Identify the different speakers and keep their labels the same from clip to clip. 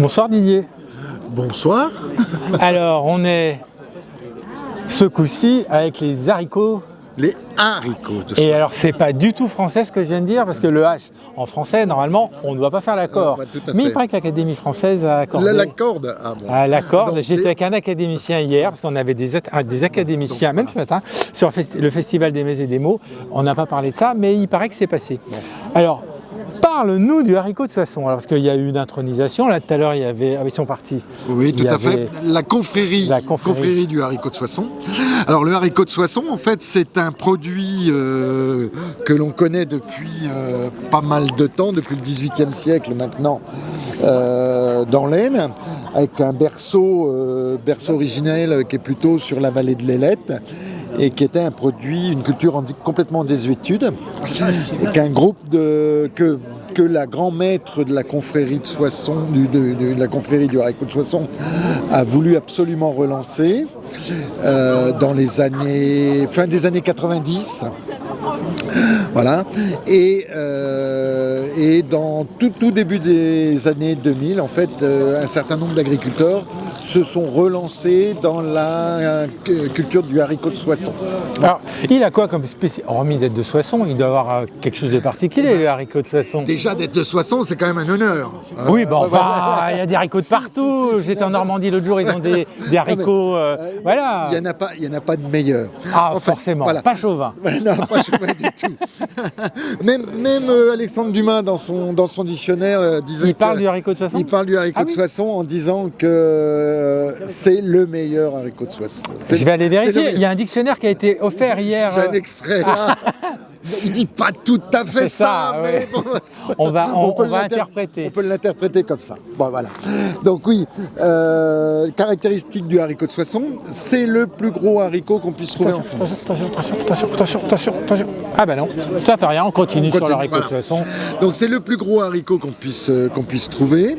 Speaker 1: Bonsoir Didier.
Speaker 2: Bonsoir.
Speaker 1: Alors on est ce coup-ci avec les haricots.
Speaker 2: Les haricots de
Speaker 1: Et alors c'est pas du tout français ce que je viens de dire parce que le H en français normalement on ne doit pas faire l'accord. Mais il paraît que l'Académie française a accordé.
Speaker 2: L'accorde. Ah bon.
Speaker 1: L'accorde. J'étais avec un académicien hier parce qu'on avait des académiciens même ce matin sur le festival des Mets et des mots. On n'a pas parlé de ça mais il paraît que c'est passé. Bon. Alors parle-nous du haricot de Soissons, alors, parce qu'il y a eu une intronisation, là tout à l'heure il y avait, ils sont partis.
Speaker 2: Oui, tout à fait, la confrérie du haricot de Soissons. Alors le haricot de Soissons, en fait, c'est un produit que l'on connaît depuis pas mal de temps, depuis le XVIIIe siècle maintenant, dans l'Aisne, avec un berceau originel qui est plutôt sur la vallée de l'Ailette, et qui était un produit, une culture complètement en désuétude, et qu'un groupe que la grand maître de la confrérie de Soissons, de la confrérie du haricot de Soissons, a voulu absolument relancer dans les années, fin des années 90. Voilà. Et dans tout début des années 2000, en fait, un certain nombre d'agriculteurs se sont relancés dans la culture du haricot de Soissons.
Speaker 1: Alors, il a quoi comme spécialité? Hormis d'être de Soissons, il doit avoir quelque chose de particulier, le haricot de Soissons.
Speaker 2: Déjà, d'être de Soissons, c'est quand même un honneur.
Speaker 1: Oui, bon, enfin, il y a des haricots de partout. J'étais en Normandie l'autre jour, ils ont des haricots. Voilà.
Speaker 2: Il n'y en a pas de meilleurs.
Speaker 1: Ah, enfin, forcément. Voilà. Pas chauvin.
Speaker 2: Non, pas chauvin du tout. Même Alexandre Dumas, dans son dictionnaire, disait.
Speaker 1: Il parle du haricot de Soissons.
Speaker 2: Il parle du haricot de Soissons en disant que c'est le meilleur haricot de Soissons.
Speaker 1: Je vais aller vérifier. Il y a un dictionnaire qui a été offert hier.
Speaker 2: J'ai un extrait là. Il dit pas tout à fait ça, mais bon,
Speaker 1: on va interpréter.
Speaker 2: On peut l'interpréter comme ça. Bon, voilà. Donc oui, caractéristique du haricot de Soissons, c'est le plus gros haricot qu'on puisse trouver en France.
Speaker 1: Attention. Ah ben non, ça fait rien, on continue sur le haricot de Soissons.
Speaker 2: Donc c'est le plus gros haricot qu'on puisse trouver.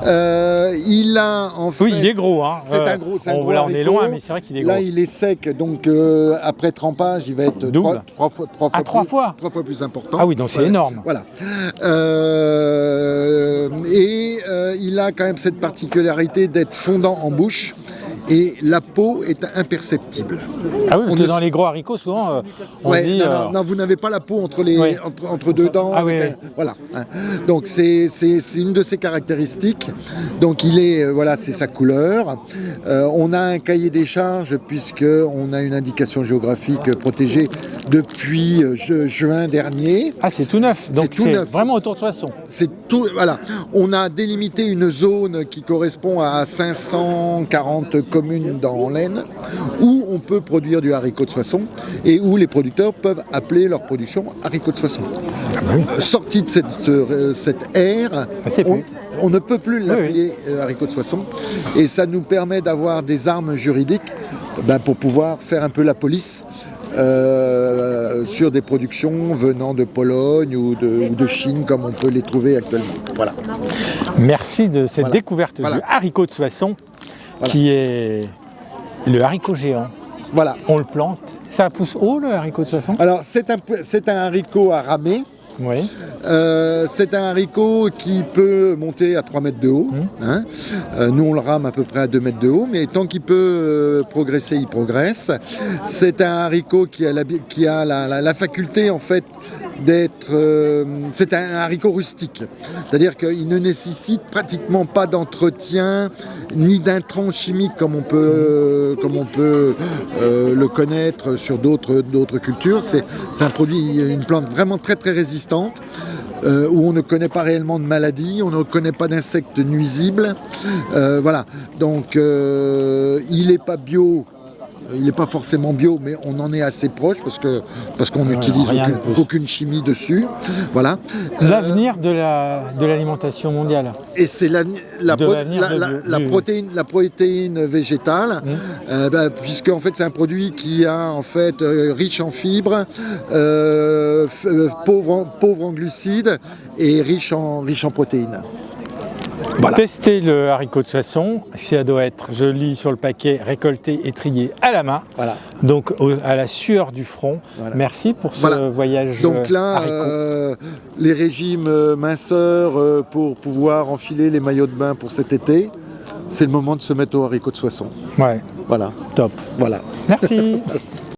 Speaker 2: Il a en fait...
Speaker 1: Oui, il est gros. Hein.
Speaker 2: C'est un gros haricot.
Speaker 1: On est loin, mais c'est vrai qu'il est gros.
Speaker 2: Là, il est sec, donc après trempage, il va être trois fois plus important.
Speaker 1: Ah oui, donc c'est énorme.
Speaker 2: Voilà. Il a quand même cette particularité d'être fondant en bouche. Et la peau est imperceptible.
Speaker 1: Ah oui, parce que dans les gros haricots, souvent, on dit...
Speaker 2: Non, vous n'avez pas la peau entre deux dents.
Speaker 1: Ah oui.
Speaker 2: Voilà. Donc c'est une de ses caractéristiques. Donc c'est sa couleur. On a un cahier des charges puisqu'on a une indication géographique protégée depuis juin dernier.
Speaker 1: Ah, c'est tout neuf. Donc c'est vraiment autour de Soissons.
Speaker 2: C'est tout. Voilà. On a délimité une zone qui correspond à 540 communes dans l'Aisne où on peut produire du haricot de Soissons et où les producteurs peuvent appeler leur production haricot de Soissons. Sorti de cette ère, on ne peut plus l'appeler haricot de Soissons et ça nous permet d'avoir des armes juridiques pour pouvoir faire un peu la police sur des productions venant de Pologne ou de Chine comme on peut les trouver actuellement. Voilà.
Speaker 1: Merci de cette découverte du haricot de Soissons. Qui est le haricot géant.
Speaker 2: Voilà.
Speaker 1: On le plante. Ça pousse haut, le haricot de Soissons?
Speaker 2: Alors, c'est un haricot à ramer.
Speaker 1: Oui.
Speaker 2: C'est un haricot qui peut monter à 3 mètres de haut. Nous, on le rame à peu près à 2 mètres de haut, mais tant qu'il peut progresser, il progresse. C'est un haricot qui a la faculté, en fait, c'est un haricot rustique. C'est-à-dire qu'il ne nécessite pratiquement pas d'entretien ni d'intrants chimiques comme on peut le connaître sur d'autres cultures. C'est un produit, une plante vraiment très très résistante. Où on ne connaît pas réellement de maladies, on ne connaît pas d'insectes nuisibles. Voilà. Donc il n'est pas bio. Il n'est pas forcément bio, mais on en est assez proche parce qu'on n'utilise aucune chimie dessus. Voilà.
Speaker 1: L'avenir de l'alimentation mondiale.
Speaker 2: Et c'est la protéine végétale, puisque en fait c'est un produit qui est riche en fibres, pauvre en glucides et riche en protéines. Voilà.
Speaker 1: Testez le haricot de Soissons, ça doit être, je lis sur le paquet, récolté et trié à la main,
Speaker 2: Voilà.
Speaker 1: donc à la sueur du front.
Speaker 2: Voilà.
Speaker 1: Merci pour ce voyage.
Speaker 2: Donc là, les régimes minceurs pour pouvoir enfiler les maillots de bain pour cet été, c'est le moment de se mettre au haricot de Soissons.
Speaker 1: Ouais,
Speaker 2: Voilà.
Speaker 1: top.
Speaker 2: Voilà.
Speaker 1: Merci.